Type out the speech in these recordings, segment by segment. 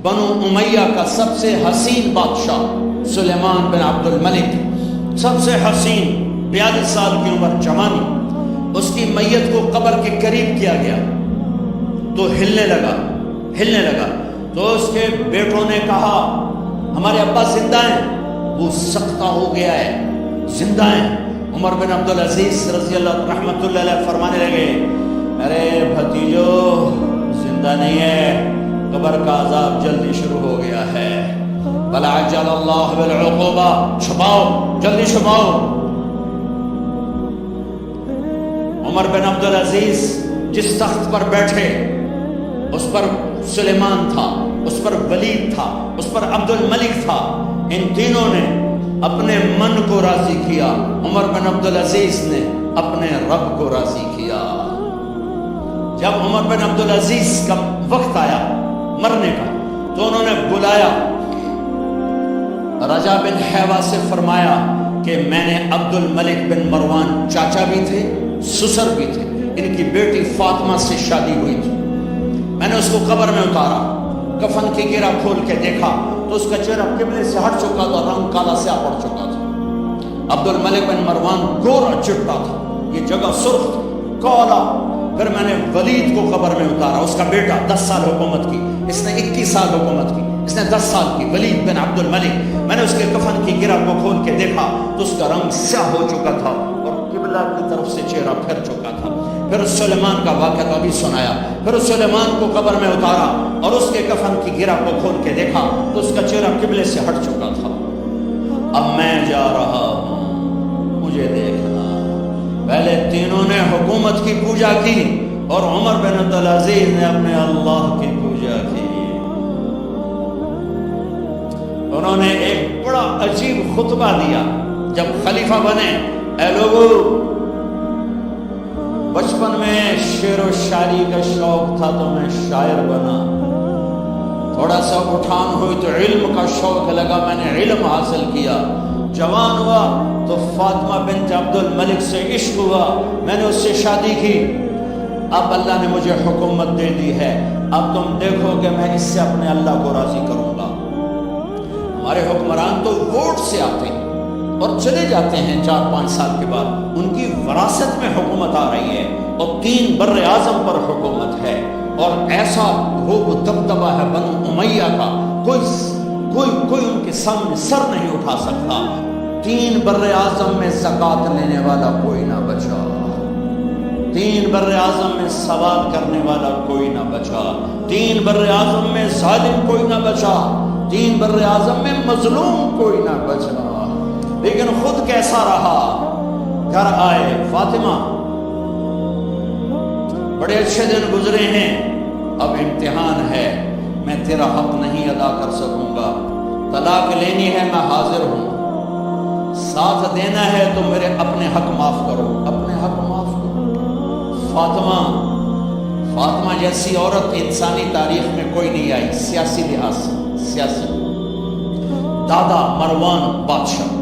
بنو امیہ کا سب سے حسین بادشاہ سلیمان بن عبد الملک، سب سے حسین، 42 سال کی عمر، جوانی، اس کی میت کو قبر کے قریب کیا گیا تو ہلنے لگا تو اس کے بیٹوں نے کہا ہمارے ابا زندہ ہیں، وہ سختہ ہو گیا ہے، زندہ ہیں۔ عمر بن عبدالعزیز رضی اللہ رحمۃ اللہ علیہ فرمانے لگے ارے بھتیجو زندہ نہیں ہے، قبر کا عذاب جلدی شروع ہو گیا ہے، بل عجل اللہ بالعقوبہ، چھپاؤ، جلدی چھپاؤ۔ عمر بن عبدالعزیز جس تخت پر بیٹھے اس پر سلیمان تھا، اس پر ولید تھا، اس پر عبد الملک تھا، ان تینوں نے اپنے من کو راضی کیا، عمر بن عبدالعزیز نے اپنے رب کو راضی کیا۔ جب عمر بن عبدالعزیز کا وقت آیا مرنے کا تو انہوں نے بلایا رجا بن حیوہ سے، فرمایا کہ میں نے عبد الملک بن مروان چاچا بھی تھے، سسر بھی تھے، ان کی بیٹی فاطمہ سے شادی ہوئی تھی، میں نے اس کو قبر میں اتارا، کفن کی گرہ کھول کے دیکھا تو اس کا چہرہ قبلے سے ہٹ چکا تھا، رنگ کالا سیاہ پڑ چکا تھا۔ عبد الملک بن مروان گورا چٹا تھا، یہ جگہ سرخ تھی، کالا۔ پھر میں نے ولید کو قبر میں اتارا، اس کا بیٹا 10 سال حکومت کی، اس نے 21 سال حکومت کی، اس نے 10 سال کی، ولید بن عبد الملک۔ میں نے اس کے کفن کی گرہ کو کھول کے دیکھا تو اس کا رنگ سیاہ ہو چکا تھا اور قبلہ کی طرف سے چہرہ پھر چکا تھا۔ پھر سلیمان کا واقعہ تو ابھی سنایا، پھر سلیمان کو قبر میں اتارا اور اس کے کفن کی گرہ کو کھول کے دیکھا تو اس کا چہرہ قبلے سے ہٹ چکا تھا۔ اب میں جا رہا ہوں، مجھے دیکھنا۔ پہلے تینوں نے حکومت کی پوجا کی اور عمر بن عبدالعزیز نے اپنے اللہ کی پوجا کی۔ انہوں نے ایک بڑا عجیب خطبہ دیا جب خلیفہ بنے، اے لوگو، بچپن میں شعر و شاعری کا شوق تھا تو میں شاعر بنا، تھوڑا سا اٹھان ہوئی تو علم کا شوق لگا، میں نے علم حاصل کیا، جوان ہوا تو فاطمہ بنت عبد الملک سے عشق ہوا، میں نے اس سے شادی کی، اب اللہ نے مجھے حکومت دے دی ہے، اب تم دیکھو کہ میں اس سے اپنے اللہ کو راضی کروں گا۔ ہمارے حکمران تو ووٹ سے آتے ہیں اور چلے جاتے ہیں 4-5 سال کے بعد، ان کی وراثت میں حکومت آ رہی ہے اور 3 بر اعظم پر حکومت ہے اور ایسا روب دبدبہ ہے بنو امیہ کا، کوئی ان کے سامنے سر نہیں اٹھا سکتا۔ 3 بر اعظم میں زکوٰۃ لینے والا کوئی نہ بچا، 3 بر اعظم میں سوال کرنے والا کوئی نہ بچا، 3 بر اعظم میں ظالم کوئی نہ بچا، 3 بر اعظم میں مظلوم کوئی نہ بچا۔ لیکن خود کیسا رہا؟ گھر آئے، فاطمہ بڑے اچھے دن گزرے ہیں، اب امتحان ہے، میں تیرا حق نہیں ادا کر سکوں گا، طلاق لینی ہے میں حاضر ہوں، ساتھ دینا ہے تو میرے اپنے حق معاف کرو، اپنے حق معاف کرو۔ فاطمہ جیسی عورت انسانی تاریخ میں کوئی نہیں آئی، سیاسی لحاظ سے، سیاسی، دادا مروان بادشاہ،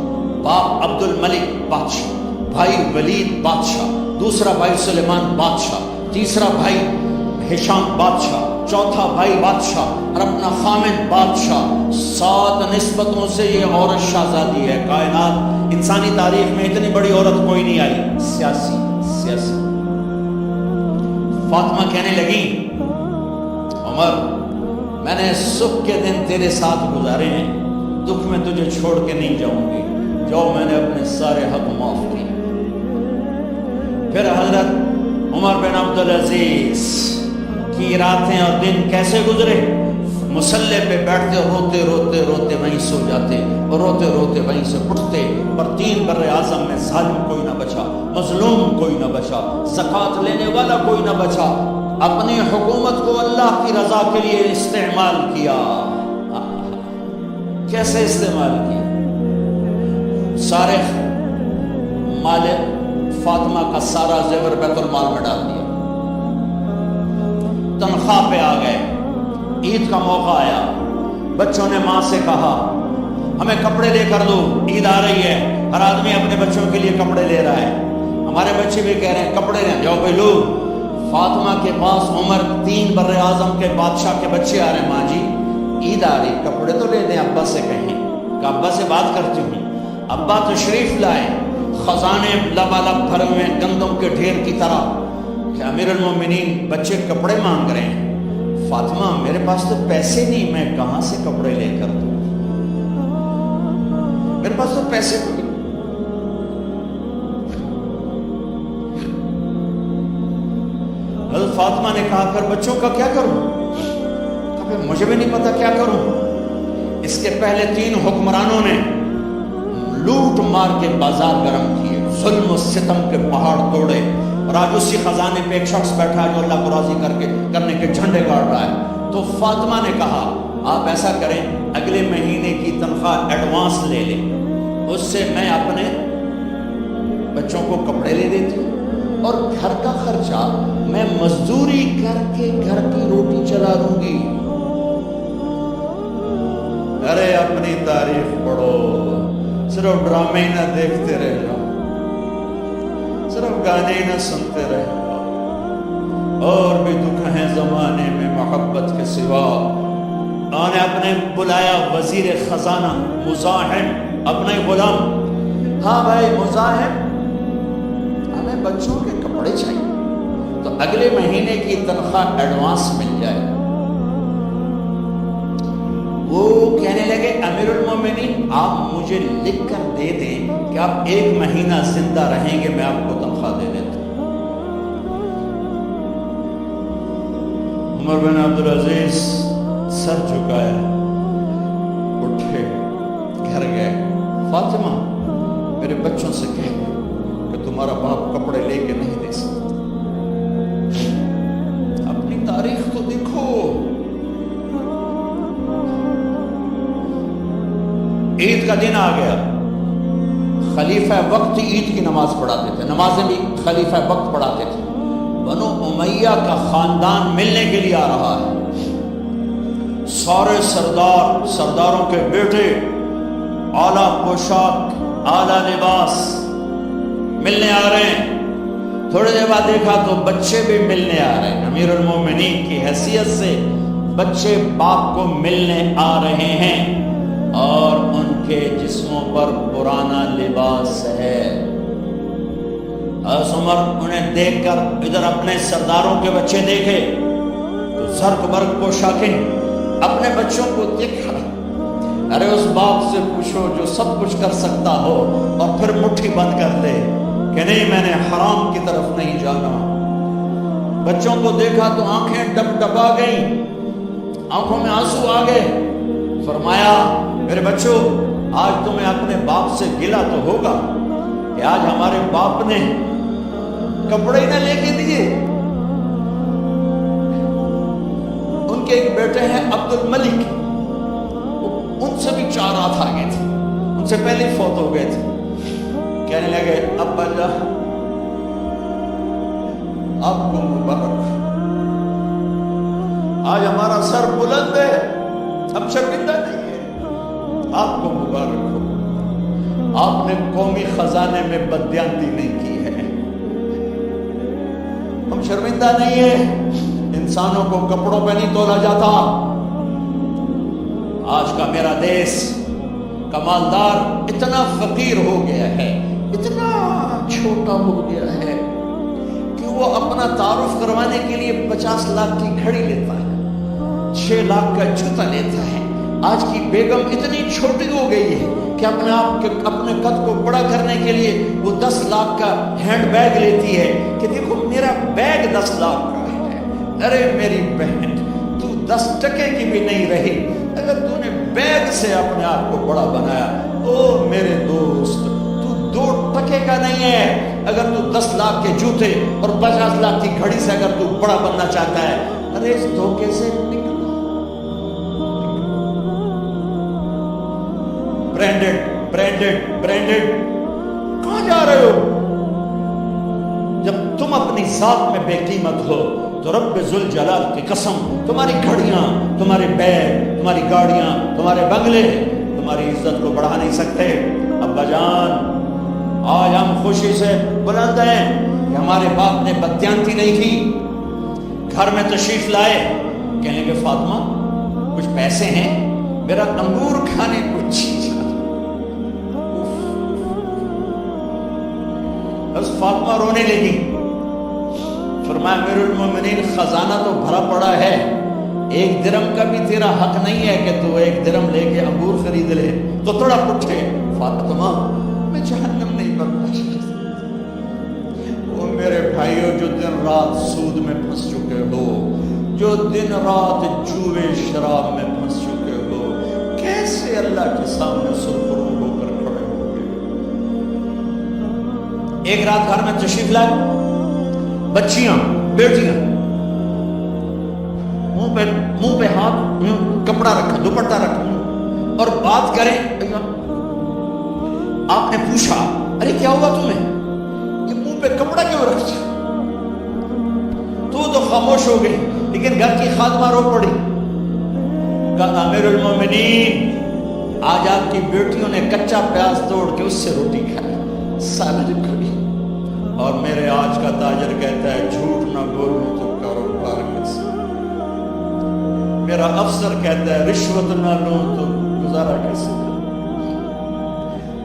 باپ عبد الملک بادشاہ، بھائی ولید بادشاہ، دوسرا بھائی سلیمان بادشاہ، تیسرا بھائی ہشام بادشاہ، چوتھا بھائی بادشاہ اور اپنا خامد بادشاہ، 7 نسبتوں سے یہ عورت شہزادی ہے۔ کائنات انسانی تاریخ میں اتنی بڑی عورت کوئی نہیں آئی، سیاسی۔ فاطمہ کہنے لگی عمر، میں نے سکھ کے دن تیرے ساتھ گزارے ہیں، دکھ میں تجھے چھوڑ کے نہیں جاؤں گی، جو میں نے اپنے سارے حق معاف کیے۔ پھر حضرت عمر بن عبدالعزیز کی راتیں اور دن کیسے گزرے؟ مسلح پہ بیٹھتے، روتے روتے روتے وہیں سو جاتے اور روتے روتے وہیں سے اٹھتے، پر 3 بر اعظم میں ظالم کوئی نہ بچا، مظلوم کوئی نہ بچا، زکوٰۃ لینے والا کوئی نہ بچا، اپنی حکومت کو اللہ کی رضا کے لیے استعمال کیا۔ کیسے استعمال کیا؟ سارے مال فاطمہ کا سارا زیور بیت المال میں ڈال دیا، تنخواہ پہ آ گئے، عید کا موقع آیا، بچوں نے ماں سے کہا ہمیں کپڑے لے کر دو، عید آ رہی ہے، ہر آدمی اپنے بچوں کے لیے کپڑے لے رہا ہے، ہمارے بچے بھی کہہ رہے ہیں کپڑے لیں، جاؤ بھائی لو۔ فاطمہ کے پاس عمر 3 بر اعظم کے بادشاہ کے بچے آ رہے ہیں، ماں جی عید لا رہی, کپڑے تو لے دیں ابا سے کہیں کہ ابا سے بات کرتی ہوں. ابا تشریف لائے, خزانے لبالب بھرے ہوئے گندم کے ڈھیر کی طرح کہ امیر المومنین بچے کپڑے مانگ رہے ہیں. فاطمہ میرے پاس تو پیسے نہیں, میں کہاں سے کپڑے لے کر دوں, میرے پاس تو پیسے نہیں. حضرت فاطمہ نے کہا پھر بچوں کا کیا کروں؟ کہ مجھے بھی نہیں پتا کیا کروں. اس کے پہلے 3 حکمرانوں نے لوٹ مار کے بازار گرم کیے, ظلم و ستم کے پہاڑ توڑے, اور آج اسی خزانے پہ ایک شخص بیٹھا ہے جو اللہ کو راضی کرنے کے جھنڈے گاڑ رہا ہے. تو فاطمہ نے کہا آپ ایسا کریں, اگلے مہینے کی تنخواہ ایڈوانس لے لیں, اس سے میں اپنے بچوں کو کپڑے لے دیتی ہوں, اور گھر کا خرچہ میں مزدوری کر کے گھر کی روٹی چلا دوں گی. ارے اپنی تعریف پڑھو, صرف ڈرامے ہی نہ دیکھتے رہ جاؤ, صرف گانے نہ سنتے رہ جاؤ. اور بھی دکھ ہیں زمانے میں محبت کے سوا. انہوں نے اپنے بلایا وزیر خزانہ مزاحم, اپنے غلام, ہاں بھائی مزاحم ہمیں بچوں کے کپڑے چاہیے, تو اگلے مہینے کی تنخواہ ایڈوانس مل جائے. وہ کہنے لگے امیر المومنین آپ مجھے لکھ کر دے دیں کہ آپ 1 مہینہ زندہ رہیں گے, میں آپ کو تنخواہ دے دیتا ہوں. عمر بن عبدالعزیز سر جھکایا, اٹھے, گھر گئے. فاطمہ میرے بچوں سے کہہ کہ تمہارا باپ کپڑے لے کے نہیں دے سکتا. اپنی تاریخ تو دیکھو. عید کا دن آ گیا, خلیفہ وقت عید کی نماز پڑھاتے تھے, نمازیں بھی خلیفہ وقت پڑھاتے تھے. بنو امیہ کا خاندان ملنے کے لیے آ رہا ہے. سارے سرداروں کے بیٹے اعلیٰ پوشاک, اعلیٰ لباس ملنے آ رہے ہیں. تھوڑے دیر بعد دیکھا تو بچے بھی ملنے آ رہے ہیں. امیر المومنین کی حیثیت سے بچے باپ کو ملنے آ رہے ہیں, اور ان کے جسموں پر پرانا لباس ہے. حضرت عمر انہیں دیکھ کر ادھر اپنے سرداروں کے بچے دیکھے تو زرق برق پوشاکیں اپنے بچوں کو دیکھا. ارے اس باپ سے پوچھو جو سب کچھ کر سکتا ہو اور پھر مٹھی بند کر دے کہ نہیں میں نے حرام کی طرف نہیں جانا. بچوں کو دیکھا تو آنکھیں ڈب ڈبا گئیں, آنکھوں میں آنسو آ گئے. فرمایا میرے بچوں آج تمہیں اپنے باپ سے گلہ تو ہوگا کہ آج ہمارے باپ نے کپڑے ہی نہ لے کے دیے. ان کے ایک بیٹے ہیں عبد الملک, ان سے بھی 4 ہاتھ آگے تھے, ان سے پہلے فوت ہو گئے تھے. کہنے لگے ابا جان آپ کو مبارک, آج ہمارا سر بلند ہے, اب شرمندہ نہیں ہے, آپ کو مبارک ہو. آپ نے قومی خزانے میں بددیانتی نہیں کی ہے, ہم شرمندہ نہیں ہیں. انسانوں کو کپڑوں پہ نہیں تولا جاتا. آج کا میرا دیس کا مالدار اتنا فقیر ہو گیا ہے, اتنا چھوٹا ہو گیا ہے کہ وہ اپنا تعارف کروانے کے لیے 50 لاکھ کی گھڑی لیتا ہے, 6 لاکھ کا جوتا لیتا ہے. آج کی بیگم اتنی چھوٹی ہو گئی ہے کہ اپنے قد کو بڑا کرنے کے لیے وہ 10 لاکھ کا ہینڈ بیگ لیتی ہے کہ دیکھو میرا بیگ 10 لاکھ کا ہے. ارے میری بہن تو 10 ٹکے کی بھی نہیں رہی اگر تو نے بیگ سے اپنے آپ کو بڑا بنایا. او میرے دوست تو 2 ٹکے کا نہیں ہے اگر تو 10 لاکھ کے جوتے اور 50 لاکھ کی گھڑی سے اگر تو بڑا بننا چاہتا ہے. ارے اس دھوکے سے نکلو. برینڈڈ کہاں جا رہے ہو؟ جب تم اپنی ذات میں بے قیمت ہو تو رب ذوالجلال کی قسم تمہاری گھڑیاں, تمہارے بیگ, تمہاری گاڑیاں, تمہارے بنگلے تمہاری عزت کو بڑھا نہیں سکتے. ابا جان آج ہم خوشی سے بلند ہیں کہ ہمارے باپ نے بددیانتی نہیں کی. گھر میں تشریف لائے, کہنے لگے فاطمہ کچھ پیسے ہیں میرا انگور کھانے کو جی چاہتا۔ بس فاطمہ رونے لگی، فرمایا امیر المومنین خزانہ تو بھرا پڑا ہے، 1 درم کا بھی تیرا حق نہیں ہے کہ تو 1 درم لے کے انگور خرید لے۔ تو تھوڑا اٹھے، فاطمہ میں جہنم نہیں برداشت کر سکتی۔ وہ میرے بھائیوں جو دن رات سود میں پھنس چکے ہو، جو دن رات جوے شراب میں پھنس چکے ہو، کیسے اللہ کے سامنے سرخرو ہو کر کھڑے ہو گئے؟ ایک رات گھر میں تشریف لائے، بچیاں بیٹیاں، منہ پہ ہاتھ، کپڑا رکھا، دوپٹہ رکھا اور بات کریں۔ آپ نے پوچھا ارے کیا ہوا تمہیں، یہ منہ پہ کپڑا کیوں رکھا؟ تو خاموش ہو گئی، لیکن گھر کی خادمہ رو پڑی، کہا امیر المومنین آج آپ کی بیٹیوں نے کچا پیاز توڑ کے اس سے روٹی کھائی، سالن کھائی، اور میرے آج کا تاجر کہتا ہے جھوٹ نہ بولوں تو کاروبار کیسے، میرا افسر کہتا ہے رشوت نہ لوں تو گزارا کیسے۔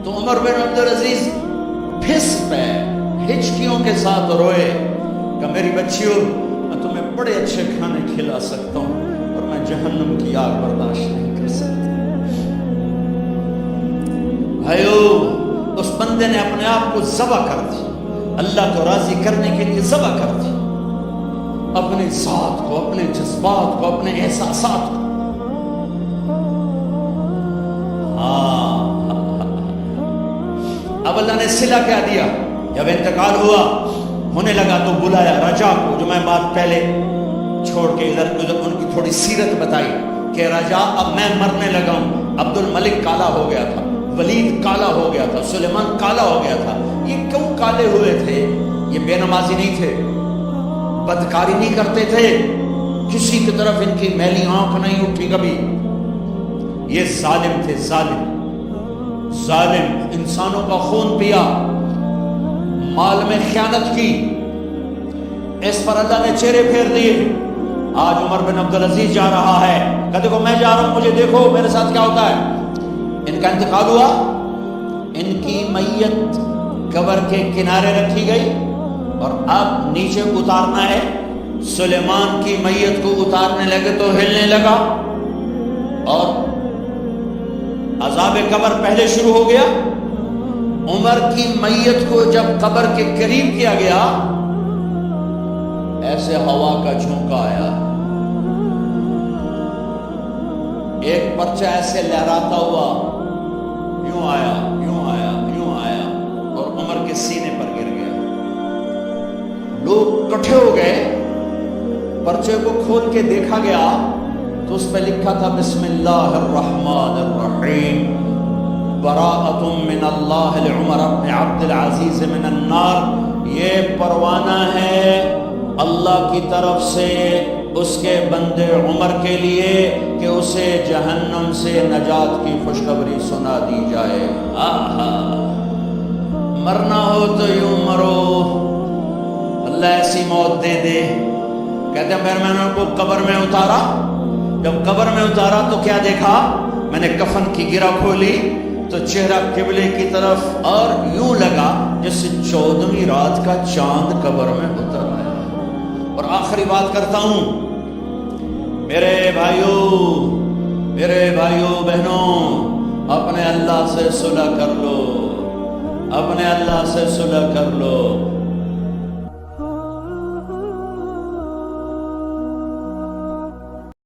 تو عمر بن عبدالعزیز پھس پہ ہچکیوں کے ساتھ روئے کہ میری بچیوں میں تمہیں بڑے اچھے کھانے کھلا سکتا ہوں اور میں جہنم کی آگ برداشت نہیں کر سکتا۔ بھائیو، اس بندے نے اپنے آپ کو ذبح کر دی، اللہ کو راضی کرنے کے لیے ذبح کر دی، اپنے ذات کو، اپنے جذبات کو، اپنے احساسات کو۔ اب اللہ نے صلہ کیا دیا، جب انتقال ہوا ہونے لگا تو بلایا رجا کو، جو میں بات پہلے چھوڑ کے ادھر ان کی تھوڑی سیرت بتائی کہ رجا اب میں مرنے لگا ہوں۔ عبد الملک کالا ہو گیا تھا، ولید کالا ہو گیا تھا، سلیمان کالا ہو گیا تھا۔ یہ کیوں کالے ہوئے تھے؟ یہ بے نمازی نہیں تھے، بدکاری نہیں کرتے تھے، کسی کی طرف ان کی میلی آنکھ نہیں اٹھی کبھی۔ یہ ظالم تھے، ظالم ظالم، انسانوں کا خون پیا، مال میں خیانت کی، اس پر اللہ نے چہرے پھیر دیے۔ آج عمر بن عبدالعزیز جا رہا ہے کہ دیکھو میں جا رہا ہوں، مجھے دیکھو میرے ساتھ کیا ہوتا ہے۔ ان کا انتقال ہوا، ان کی میت قبر کے کنارے رکھی گئی اور اب نیچے اتارنا ہے۔ سلیمان کی میت کو اتارنے لگے تو ہلنے لگا اور عذاب قبر پہلے شروع ہو گیا۔ عمر کی میت کو جب قبر کے قریب کیا گیا، ایسے ہوا کا جھونکا آیا، ایک پرچہ ایسے لہراتا ہوا یوں آیا، یوں آیا، یوں آیا اور عمر کے سینے پر گر گیا۔ لوگ اکٹھے ہو گئے، پرچے کو کھول کے دیکھا گیا تو اس پہ لکھا تھا بسم اللہ الرحمن الرحیم، براءۃ من اللہ لعمر بن عبد العزیز من النار۔ یہ پروانہ ہے اللہ کی طرف سے اس کے بندے عمر کے لیے کہ اسے جہنم سے نجات کی خوشخبری سنا دی جائے۔ آہا، مرنا ہو تو یوں مرو، اللہ ایسی موت دے دے۔ کہتے ہیں پھر میں نے ان کو قبر میں اتارا، جب قبر میں اتارا تو کیا دیکھا؟ میں نے کفن کی گرہ کھولی تو چہرہ قبلے کی طرف، اور یوں لگا جیسے 14ویں رات کا چاند قبر میں اتر آیا۔ اور آخری بات کرتا ہوں، میرے بھائیوں بہنوں، اپنے اللہ سے صلح کر لو، اپنے اللہ سے صلح کر لو۔